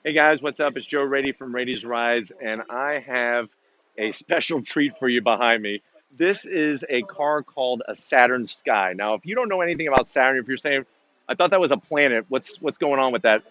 Hey guys, what's up? It's Joe Raiti from Raiti's Rides, and I have a special treat for you behind me. This is a car called a Saturn Sky. Now, if you don't know anything about Saturn, if you're saying, I thought that was a planet, what's going on with that?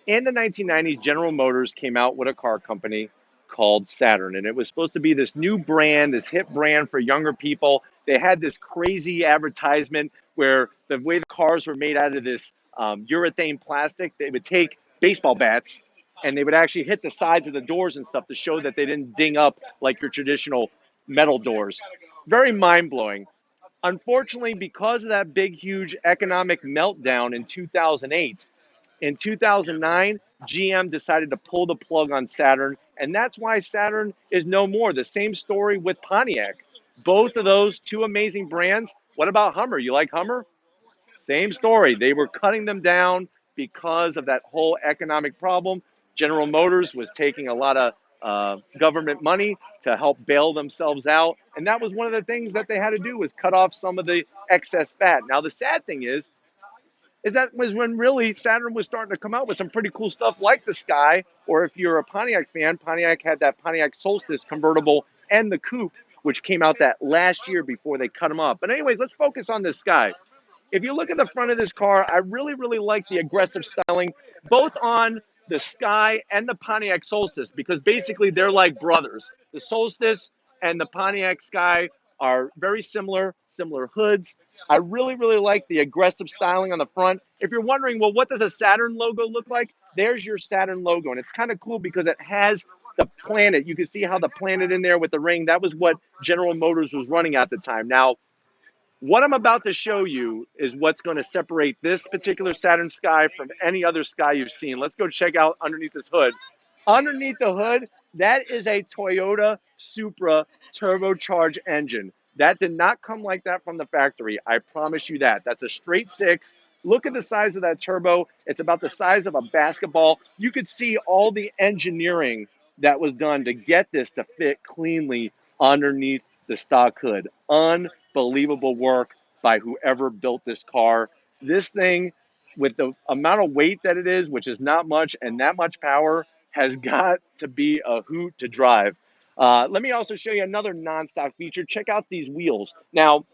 In the 1990s, General Motors came out with a car company called Saturn, and it was supposed to be this new brand, this hip brand for younger people. They had this crazy advertisement where the way the cars were made out of this urethane plastic, they would take baseball bats and they would actually hit the sides of the doors and stuff to show that they didn't ding up like your traditional metal doors. Very mind blowing. Unfortunately, because of that big, huge economic meltdown in 2008, in 2009, GM decided to pull the plug on Saturn, and that's why Saturn is no more. The same story with Pontiac. Both of those two amazing brands. What about Hummer? You like Hummer? Same story. They were cutting them down because of that whole economic problem. General Motors was taking a lot of government money to help bail themselves out, and that was one of the things that they had to do was cut off some of the excess fat. Now the sad thing is that was when really Saturn was starting to come out with some pretty cool stuff like the Sky, or if you're a Pontiac fan, Pontiac had that Pontiac Solstice convertible and the coupe, which came out that last year before they cut them off. But anyways, let's focus on the Sky. If you look at the front of this car, I really, really like the aggressive styling, both on the Sky and the Pontiac Solstice, because basically they're like brothers. The Solstice and the Pontiac Sky are very similar, similar hoods. I really, really like the aggressive styling on the front. If you're wondering, well, what does a Saturn logo look like? There's your Saturn logo, and it's kind of cool because it has the planet. You can see how the planet in there with the ring. That was what General Motors was running at the time. Now, what I'm about to show you is what's going to separate this particular Saturn Sky from any other Sky you've seen. Let's go check out underneath this hood. Underneath the hood, that is a Toyota Supra turbocharged engine. That did not come like that from the factory. I promise you that. That's a straight six. Look at the size of that turbo. It's about the size of a basketball. You could see all the engineering that was done to get this to fit cleanly underneath the stock hood. Unbelievable work by whoever built this car. This thing, with the amount of weight that it is, which is not much, and that much power, has got to be a hoot to drive. Let me also show you another non-stock feature. Check out these wheels. Now,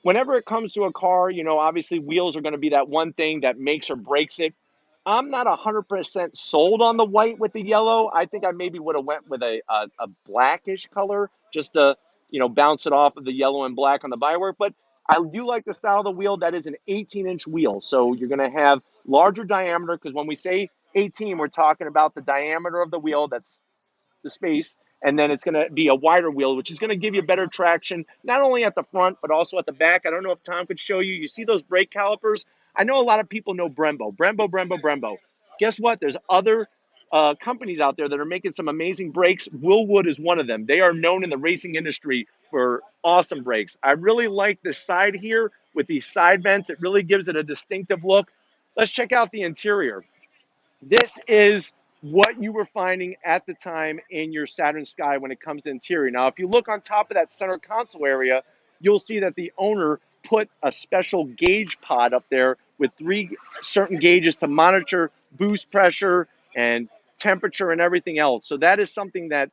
whenever it comes to a car, obviously wheels are going to be that one thing that makes or breaks it. I'm not 100% sold on the white with the yellow. I think I maybe would have went with a blackish color just to, bounce it off of the yellow and black on the bodywork. But I do like the style of the wheel. That is an 18-inch wheel. So you're going to have larger diameter because when we say 18, we're talking about the diameter of the wheel. That's the space, and then it's going to be a wider wheel, which is going to give you better traction, not only at the front, but also at the back. I don't know if Tom could show you. You see those brake calipers? I know a lot of people know Brembo. Guess what? There's other companies out there that are making some amazing brakes. Willwood is one of them. They are known in the racing industry for awesome brakes. I really like this side here with these side vents. It really gives it a distinctive look. Let's check out the interior. This is what you were finding at the time in your Saturn Sky when it comes to interior. Now, if you look on top of that center console area, you'll see that the owner put a special gauge pod up there with three certain gauges to monitor boost pressure and temperature and everything else. So that is something that,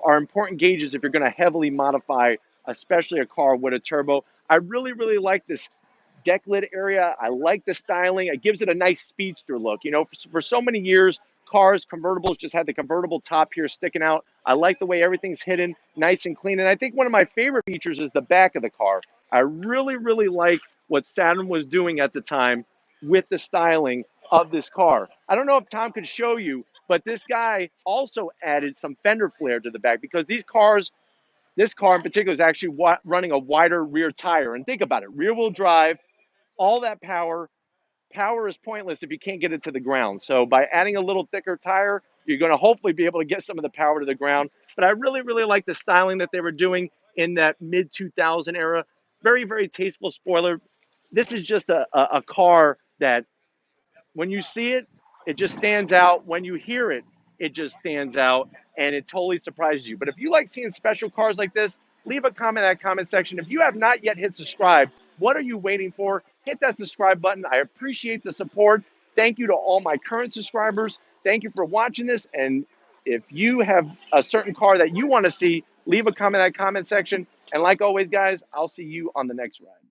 are important gauges if you're going to heavily modify, especially a car with a turbo. I really, really like this deck lid area. I like the styling. It gives it a nice speedster look. For so many years, cars, convertibles just had the convertible top here sticking out. I like the way everything's hidden, nice and clean. And I think one of my favorite features is the back of the car. I really, really like what Saturn was doing at the time with the styling of this car. I don't know if Tom could show you, but this guy also added some Fender Flare to the back because this car in particular is actually running a wider rear tire. And think about it, rear wheel drive, all that power is pointless if you can't get it to the ground. So by adding a little thicker tire, you're going to hopefully be able to get some of the power to the ground. But I really, really like the styling that they were doing in that mid 2000 era. Very, very tasteful spoiler. This is just a car that when you see it, it just stands out. When you hear it, it just stands out and it totally surprises you. But if you like seeing special cars like this, leave a comment in that comment section. If you have not yet hit subscribe, what are you waiting for? Hit that subscribe button. I appreciate the support. Thank you to all my current subscribers. Thank you for watching this. And if you have a certain car that you want to see, leave a comment in that comment section. And like always, guys, I'll see you on the next ride.